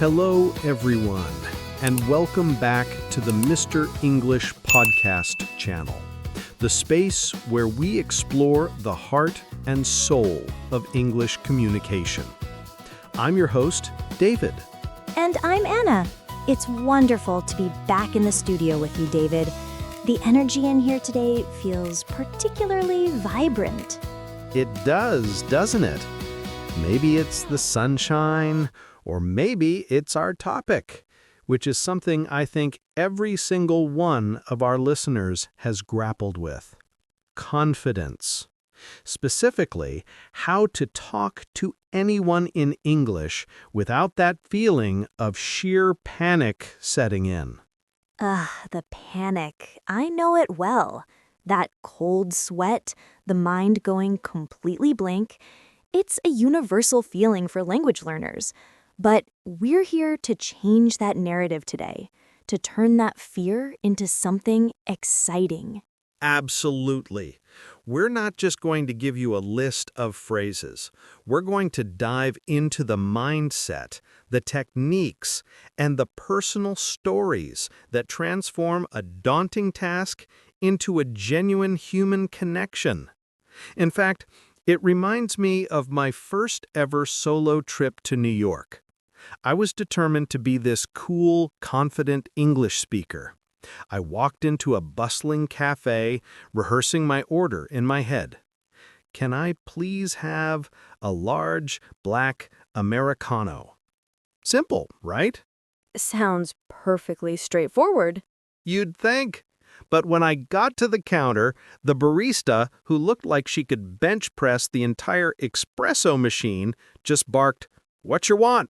Hello, everyone, and welcome back to the Mr. English Podcast channel, the space where we explore the heart and soul of English communication. I'm your host, David. And I'm Anna. It's wonderful to be back in the studio with you, David. The energy in here today feels particularly vibrant. It does, doesn't it? Maybe it's the sunshine, or maybe it's our topic, which is something I think every single one of our listeners has grappled with. Confidence. Specifically, how to talk to anyone in English without that feeling of sheer panic setting in. The panic. I know it well. That cold sweat, the mind going completely blank. It's a universal feeling for language learners. But we're here to change that narrative today, to turn that fear into something exciting. Absolutely. We're not just going to give you a list of phrases. We're going to dive into the mindset, the techniques, and the personal stories that transform a daunting task into a genuine human connection. In fact, it reminds me of my first ever solo trip to New York. I was determined to be this cool, confident English speaker. I walked into a bustling cafe, rehearsing my order in my head. Can I please have a large, black Americano? Simple, right? Sounds perfectly straightforward. You'd think. But when I got to the counter, the barista, who looked like she could bench press the entire espresso machine, just barked, "What you want?"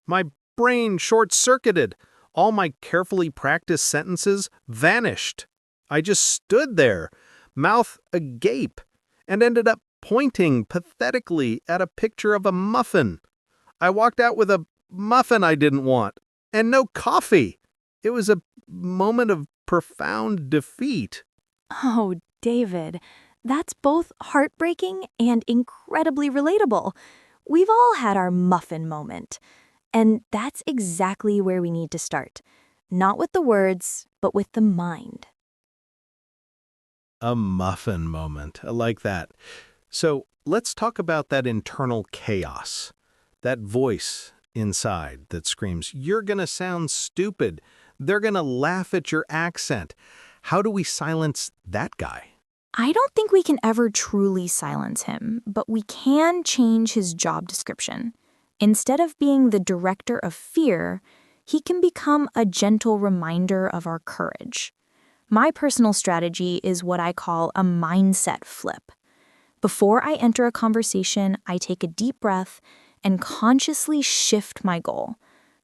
My brain short-circuited. All my carefully practiced sentences vanished. I just stood there, mouth agape, and ended up pointing pathetically at a picture of a muffin. I walked out with a muffin I didn't want, and no coffee. It was a moment of profound defeat. Oh, David, that's both heartbreaking and incredibly relatable. We've all had our muffin moment. And that's exactly where we need to start. Not with the words, but with the mind. A muffin moment. I like that. So let's talk about that internal chaos. That voice inside that screams, "You're going to sound stupid. They're going to laugh at your accent." How do we silence that guy? I don't think we can ever truly silence him, but we can change his job description. Instead of being the director of fear, he can become a gentle reminder of our courage. My personal strategy is what I call a mindset flip. Before I enter a conversation, I take a deep breath and consciously shift my goal.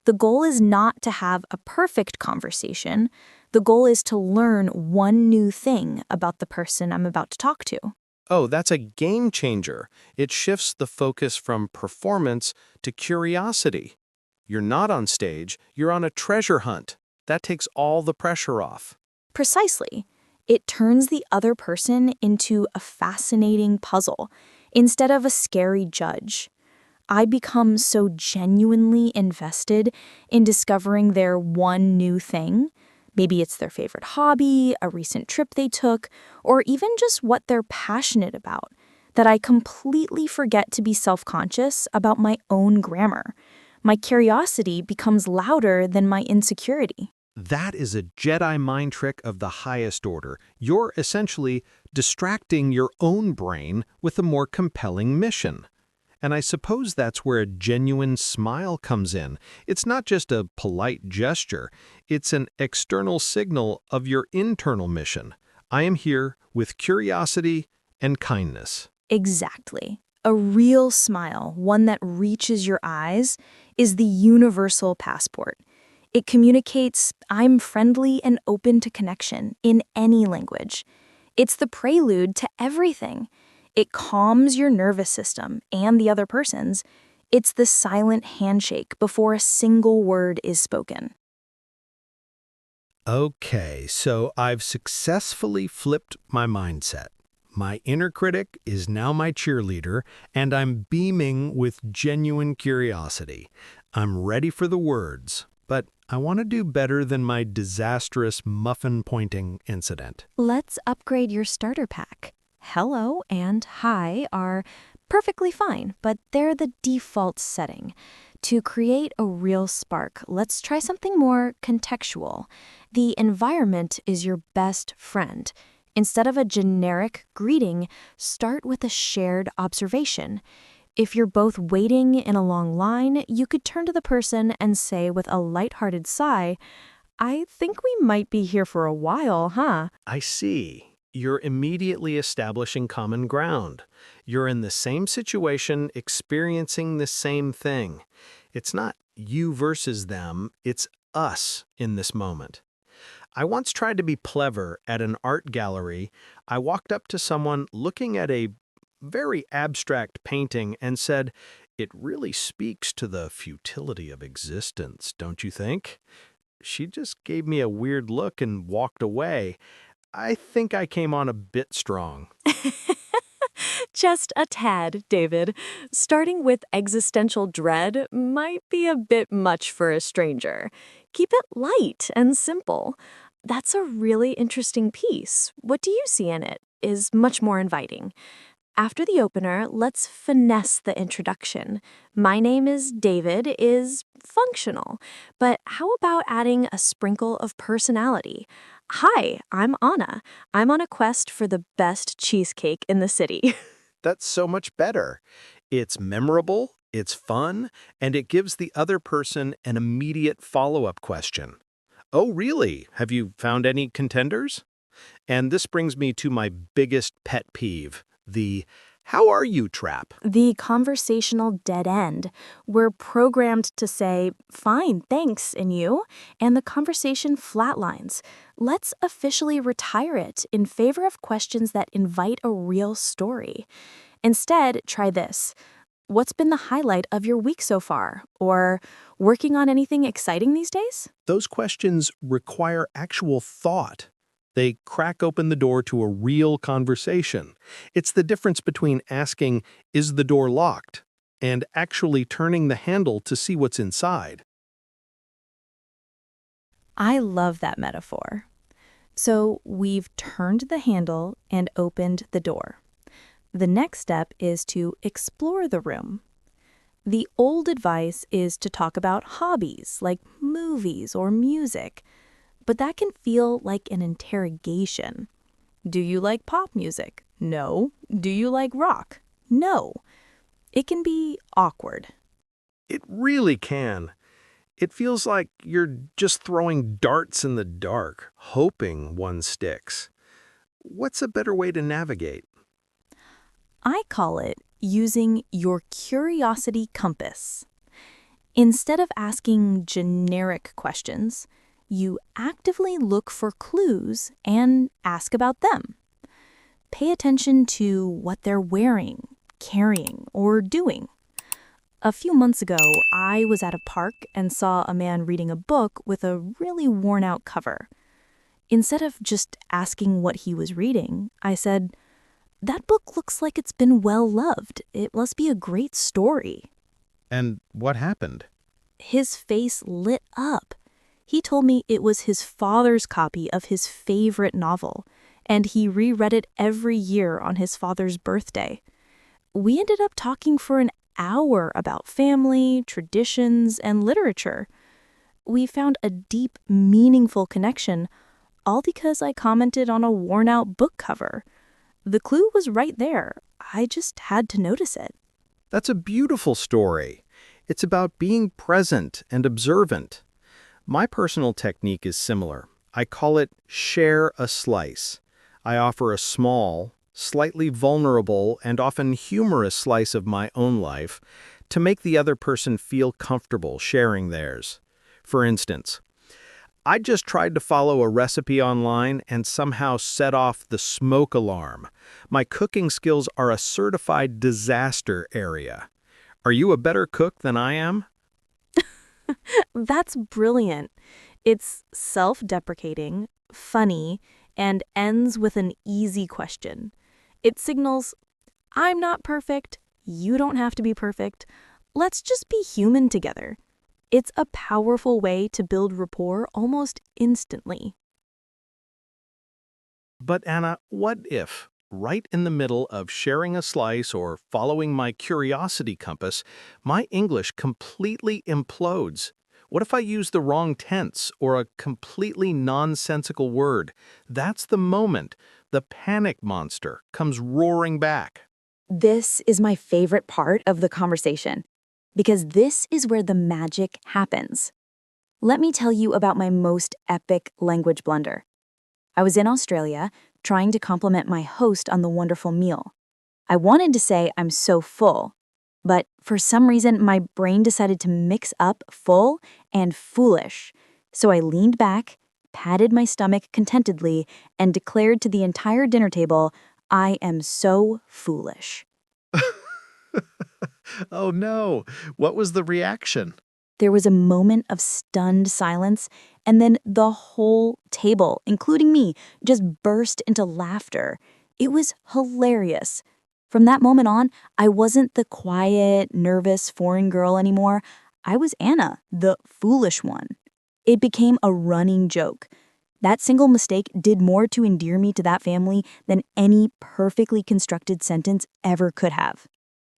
The goal is not to have a perfect conversation. The goal is to learn one new thing about the person I'm about to talk to. Oh, that's a game changer. It shifts the focus from performance to curiosity. You're not on stage, you're on a treasure hunt. That takes all the pressure off. Precisely. It turns the other person into a fascinating puzzle instead of a scary judge. I become so genuinely invested in discovering their one new thing. Maybe it's their favorite hobby, a recent trip they took, or even just what they're passionate about, that I completely forget to be self-conscious about my own grammar. My curiosity becomes louder than my insecurity. That is a Jedi mind trick of the highest order. You're essentially distracting your own brain with a more compelling mission. And I suppose that's where a genuine smile comes in. It's not just a polite gesture. It's an external signal of your internal mission. I am here with curiosity and kindness. Exactly. A real smile, one that reaches your eyes, is the universal passport. It communicates, "I'm friendly and open to connection," in any language. It's the prelude to everything. It calms your nervous system and the other person's. It's the silent handshake before a single word is spoken. Okay, so I've successfully flipped my mindset. My inner critic is now my cheerleader, and I'm beaming with genuine curiosity. I'm ready for the words, but I want to do better than my disastrous muffin pointing incident. Let's upgrade your starter pack. Hello and hi are perfectly fine, but they're the default setting. To create a real spark, let's try something more contextual. The environment is your best friend. Instead of a generic greeting, start with a shared observation. If you're both waiting in a long line, you could turn to the person and say with a lighthearted sigh, "I think we might be here for a while, huh?" I see. You're immediately establishing common ground. You're in the same situation, experiencing the same thing. It's not you versus them, it's us in this moment. I once tried to be clever at an art gallery. I walked up to someone looking at a very abstract painting and said, "It really speaks to the futility of existence, don't you think?" She just gave me a weird look and walked away. I think I came on a bit strong. Just a tad, David. Starting with existential dread might be a bit much for a stranger. Keep it light and simple. That's a really interesting piece. What do you see in it? Is much more inviting. After the opener, let's finesse the introduction. "My name is David" is functional, but how about adding a sprinkle of personality? "Hi, I'm Anna. I'm on a quest for the best cheesecake in the city." That's so much better. It's memorable, it's fun, and it gives the other person an immediate follow-up question. "Oh, really? Have you found any contenders?" And this brings me to my biggest pet peeve, the "how are you" trap. The conversational dead end. We're programmed to say, "Fine, thanks, and you?" And the conversation flatlines. Let's officially retire it in favor of questions that invite a real story. Instead, try this. "What's been the highlight of your week so far?" Or, "Working on anything exciting these days?" Those questions require actual thought. They crack open the door to a real conversation. It's the difference between asking, "Is the door locked?" and actually turning the handle to see what's inside. I love that metaphor. So we've turned the handle and opened the door. The next step is to explore the room. The old advice is to talk about hobbies like movies or music, but that can feel like an interrogation. Do you like pop music? No. Do you like rock? No. It can be awkward. It really can. It feels like you're just throwing darts in the dark, hoping one sticks. What's a better way to navigate? I call it using your curiosity compass. Instead of asking generic questions, you actively look for clues and ask about them. Pay attention to what they're wearing, carrying, or doing. A few months ago, I was at a park and saw a man reading a book with a really worn-out cover. Instead of just asking what he was reading, I said, "That book looks like it's been well-loved. It must be a great story." And what happened? His face lit up. He told me it was his father's copy of his favorite novel, and he reread it every year on his father's birthday. We ended up talking for an hour about family, traditions, and literature. We found a deep, meaningful connection, all because I commented on a worn-out book cover. The clue was right there. I just had to notice it. That's a beautiful story. It's about being present and observant. My personal technique is similar. I call it share a slice. I offer a small, slightly vulnerable, and often humorous slice of my own life to make the other person feel comfortable sharing theirs. For instance, I just tried to follow a recipe online and somehow set off the smoke alarm. My cooking skills are a certified disaster area. Are you a better cook than I am? That's brilliant. It's self-deprecating, funny, and ends with an easy question. It signals, "I'm not perfect. You don't have to be perfect. Let's just be human together." It's a powerful way to build rapport almost instantly. But Anna, what if, right in the middle of sharing a slice or following my curiosity compass, my English completely implodes? What if I use the wrong tense or a completely nonsensical word? That's the moment the panic monster comes roaring back. This is my favorite part of the conversation because this is where the magic happens. Let me tell you about my most epic language blunder. I was in Australia trying to compliment my host on the wonderful meal. I wanted to say I'm so full, but for some reason my brain decided to mix up full and foolish. So I leaned back, patted my stomach contentedly, and declared to the entire dinner table, I am so foolish. Oh no, what was the reaction? There was a moment of stunned silence, and then the whole table, including me, just burst into laughter. It was hilarious. From that moment on, I wasn't the quiet, nervous foreign girl anymore. I was Anna, the foolish one. It became a running joke. That single mistake did more to endear me to that family than any perfectly constructed sentence ever could have.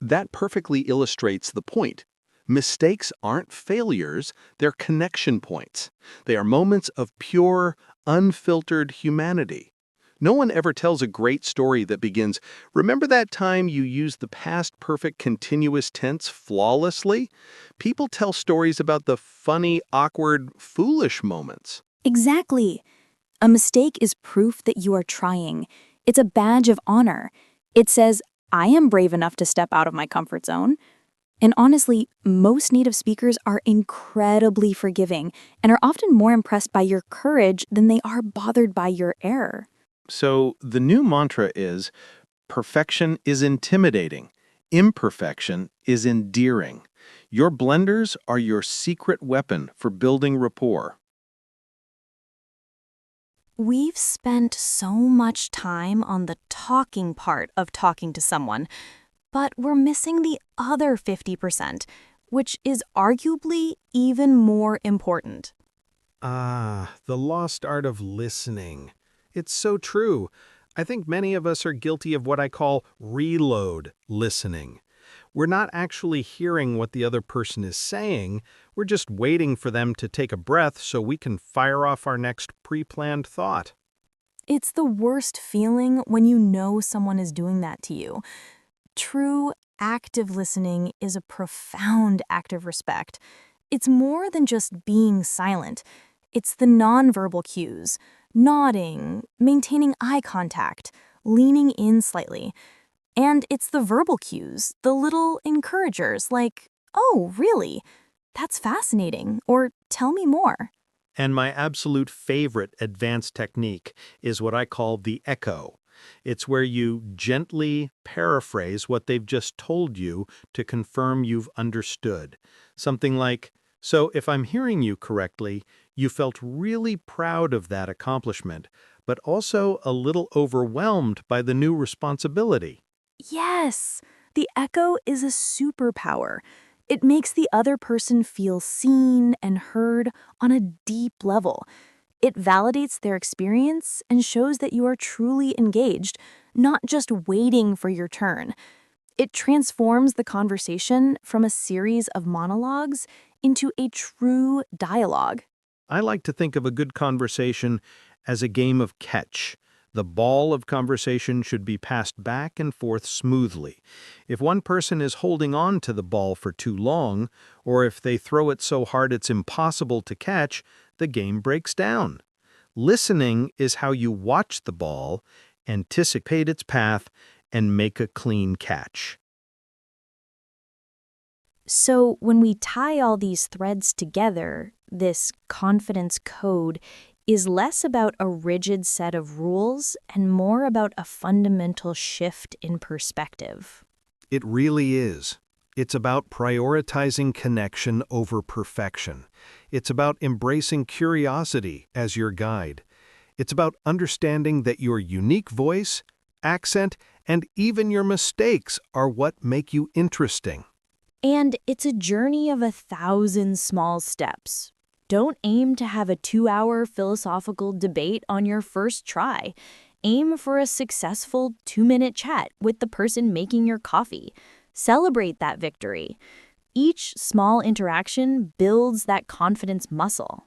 That perfectly illustrates the point. Mistakes aren't failures, they're connection points. They are moments of pure, unfiltered humanity. No one ever tells a great story that begins, "Remember that time you used the past perfect continuous tense flawlessly?" People tell stories about the funny, awkward, foolish moments. Exactly. A mistake is proof that you are trying. It's a badge of honor. It says, I am brave enough to step out of my comfort zone. And honestly, most native speakers are incredibly forgiving and are often more impressed by your courage than they are bothered by your error. So the new mantra is, perfection is intimidating. Imperfection is endearing. Your blenders are your secret weapon for building rapport. We've spent so much time on the talking part of talking to someone, but we're missing the other 50%, which is arguably even more important. Ah, the lost art of listening. It's so true. I think many of us are guilty of what I call reload listening. We're not actually hearing what the other person is saying, we're just waiting for them to take a breath so we can fire off our next pre-planned thought. It's the worst feeling when you know someone is doing that to you. True, active listening is a profound act of respect. It's more than just being silent. It's the nonverbal cues, nodding, maintaining eye contact, leaning in slightly. And it's the verbal cues, the little encouragers like, oh, really? That's fascinating, or tell me more. And my absolute favorite advanced technique is what I call the echo. It's where you gently paraphrase what they've just told you to confirm you've understood. Something like, so if I'm hearing you correctly, you felt really proud of that accomplishment, but also a little overwhelmed by the new responsibility. Yes, the echo is a superpower. It makes the other person feel seen and heard on a deep level. It validates their experience and shows that you are truly engaged, not just waiting for your turn. It transforms the conversation from a series of monologues into a true dialogue. I like to think of a good conversation as a game of catch. The ball of conversation should be passed back and forth smoothly. If one person is holding on to the ball for too long, or if they throw it so hard it's impossible to catch, the game breaks down. Listening is how you watch the ball, anticipate its path, and make a clean catch. So, when we tie all these threads together, this confidence code is less about a rigid set of rules and more about a fundamental shift in perspective. It really is. It's about prioritizing connection over perfection. It's about embracing curiosity as your guide. It's about understanding that your unique voice, accent, and even your mistakes are what make you interesting. And it's a journey of 1,000 small steps. Don't aim to have a 2-hour philosophical debate on your first try. Aim for a successful 2-minute chat with the person making your coffee. Celebrate that victory. Each small interaction builds that confidence muscle.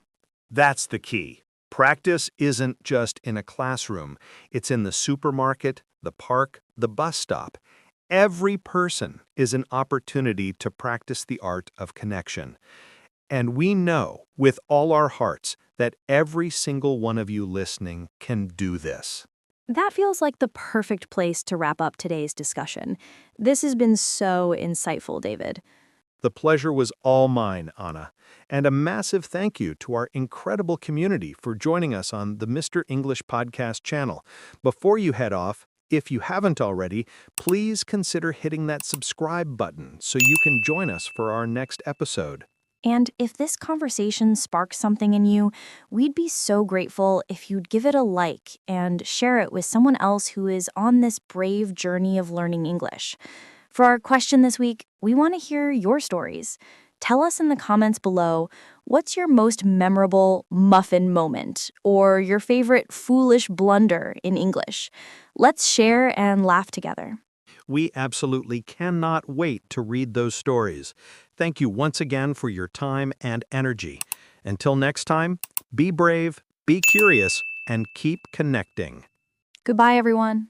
That's the key. Practice isn't just in a classroom. It's in the supermarket, the park, the bus stop. Every person is an opportunity to practice the art of connection. And we know with all our hearts that every single one of you listening can do this. That feels like the perfect place to wrap up today's discussion. This has been so insightful, David. The pleasure was all mine, Anna. And a massive thank you to our incredible community for joining us on the Mr. English Podcast channel. Before you head off, if you haven't already, please consider hitting that subscribe button so you can join us for our next episode. And if this conversation sparks something in you, we'd be so grateful if you'd give it a like and share it with someone else who is on this brave journey of learning English. For our question this week, we want to hear your stories. Tell us in the comments below, what's your most memorable muffin moment or your favorite foolish blunder in English? Let's share and laugh together. We absolutely cannot wait to read those stories. Thank you once again for your time and energy. Until next time, be brave, be curious, and keep connecting. Goodbye, everyone.